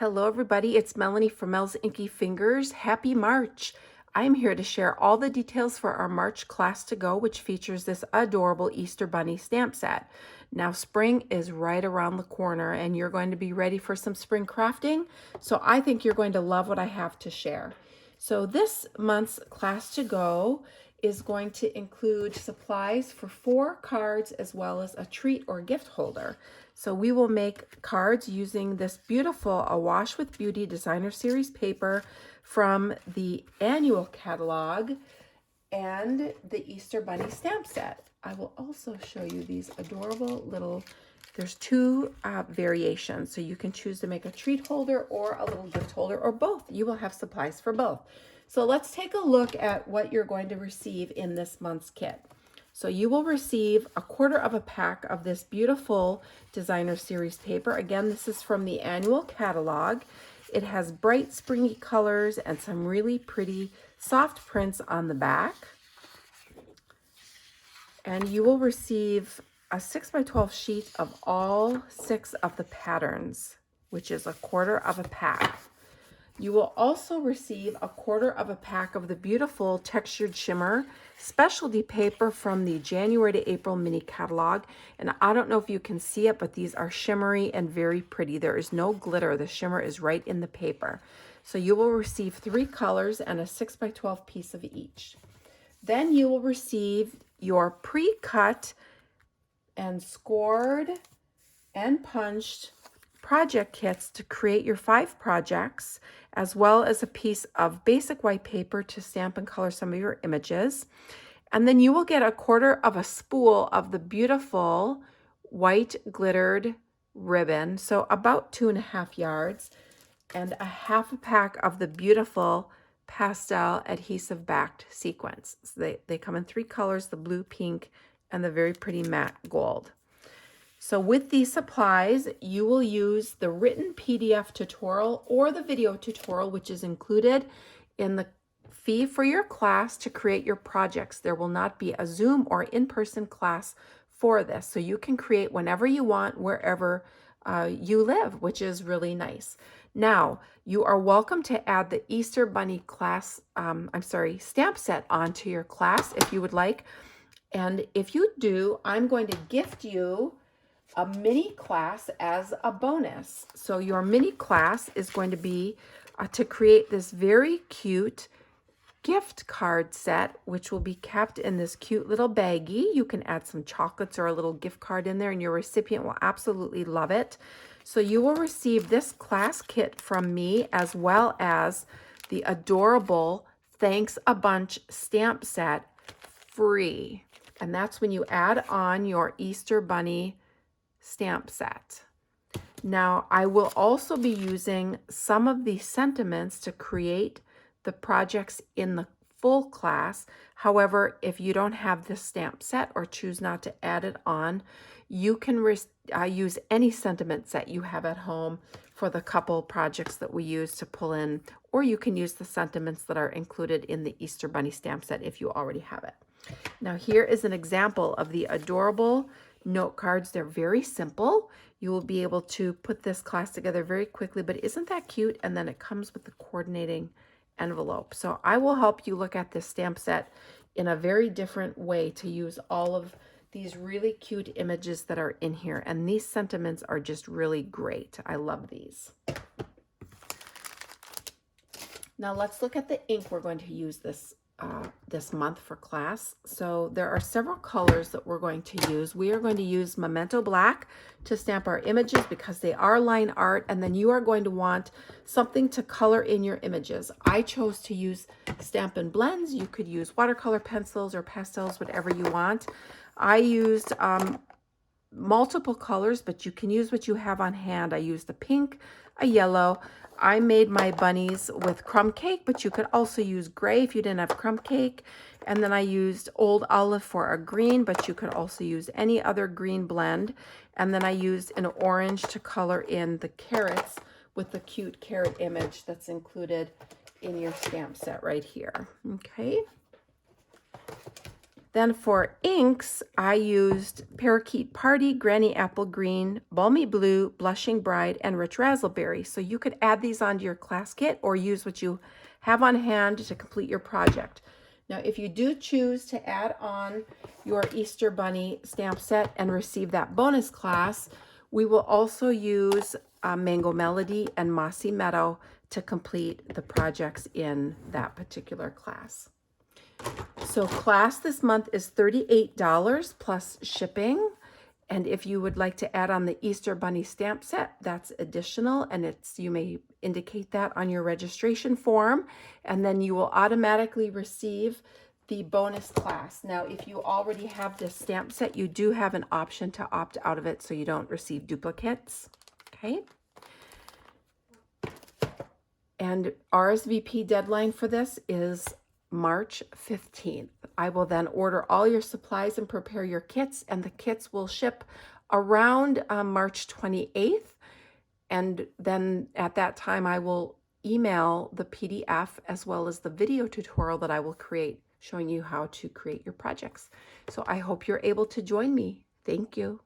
Hello everybody, it's Melanie from Mel's Inky Fingers. Happy March! I'm here to share all the details for our March class to go, which features this adorable Easter Bunny stamp set. Now spring is right around the corner and you're going to be ready for some spring crafting, so I think you're going to love what I have to share. So this month's class to go is going to include supplies for 4 cards as well as a treat or gift holder. So we will make cards using this beautiful A Wash with Beauty Designer Series paper from the annual catalog and the Easter Bunny stamp set. I will also show you these adorable little, there's 2 variations. So you can choose to make a treat holder or a little gift holder or both. You will have supplies for both. So let's take a look at what you're going to receive in this month's kit. So you will receive a 1/4 of a pack of this beautiful designer series paper. Again, this is from the annual catalog. It has bright springy colors and some really pretty soft prints on the back. And you will receive a 6x12 sheet of all 6 of the patterns, which is a 1/4 of a pack. You will also receive a 1/4 of a pack of the beautiful textured shimmer specialty paper from the January to April mini catalog. And I don't know if you can see it, but these are shimmery and very pretty. There is no glitter. The shimmer is right in the paper. So you will receive 3 colors and a 6x12 piece of each. Then you will receive your pre-cut and scored and punched project kits to create your 5 projects, as well as a piece of basic white paper to stamp and color some of your images. And then you will get a 1/4 of a spool of the beautiful white glittered ribbon, so about 2.5 yards, and a 1/2 a pack of the beautiful pastel adhesive backed sequins. So they come in 3 colors, the blue, pink, and the very pretty matte gold. So with these supplies, you will use the written PDF tutorial or the video tutorial, which is included in the fee for your class to create your projects. There will not be a Zoom or in-person class for this. So you can create whenever you want, wherever you live, which is really nice. Now, you are welcome to add the Easter Bunny class, stamp set onto your class if you would like. And if you do, I'm going to gift you a mini class as a bonus. So your mini class is going to be to create this very cute gift card set, which will be kept in this cute little baggie. You can add some chocolates or a little gift card in there and your recipient will absolutely love it. So you will receive this class kit from me, as well as the adorable Thanks a Bunch stamp set free. And that's when you add on your Easter Bunny stamp set. Now, I will also be using some of the sentiments to create the projects in the full class. However, if you don't have this stamp set or choose not to add it on, you can use any sentiment set you have at home for the couple projects that we use to pull in, or you can use the sentiments that are included in the Easter Bunny stamp set if you already have it. Now, here is an example of the adorable note cards. They're very simple. You will be able to put this class together very quickly, but isn't that cute? And then it comes with the coordinating envelope. So I will help you look at this stamp set in a very different way to use all of these really cute images that are in here. And these sentiments are just really great. I love these. Now let's look at the ink we're going to use this month for class. So there are several colors that we're going to use. We are going to use Memento Black to stamp our images because they are line art, and then you are going to want something to color in your images. I chose to use Stampin' Blends. You could use watercolor pencils or pastels, whatever you want. I used multiple colors, but you can use what you have on hand. I used a pink, a yellow. I made my bunnies with crumb cake, but you could also use gray if you didn't have crumb cake. And then I used Old Olive for a green, but you could also use any other green blend. And then I used an orange to color in the carrots with the cute carrot image that's included in your stamp set right here. Okay. Then for inks, I used Parakeet Party, Granny Apple Green, Balmy Blue, Blushing Bride, and Rich Razzleberry. So you could add these onto your class kit or use what you have on hand to complete your project. Now, if you do choose to add on your Easter Bunny stamp set and receive that bonus class, we will also use Mango Melody and Mossy Meadow to complete the projects in that particular class. So class this month is $38 plus shipping. And if you would like to add on the Easter Bunny stamp set, that's additional, and you may indicate that on your registration form, and then you will automatically receive the bonus class. Now, if you already have this stamp set, you do have an option to opt out of it so you don't receive duplicates. Okay. And RSVP deadline for this is March 15th. I will then order all your supplies and prepare your kits, and the kits will ship around March 28th. And then at that time, I will email the PDF as well as the video tutorial that I will create showing you how to create your projects. So I hope you're able to join me. Thank you.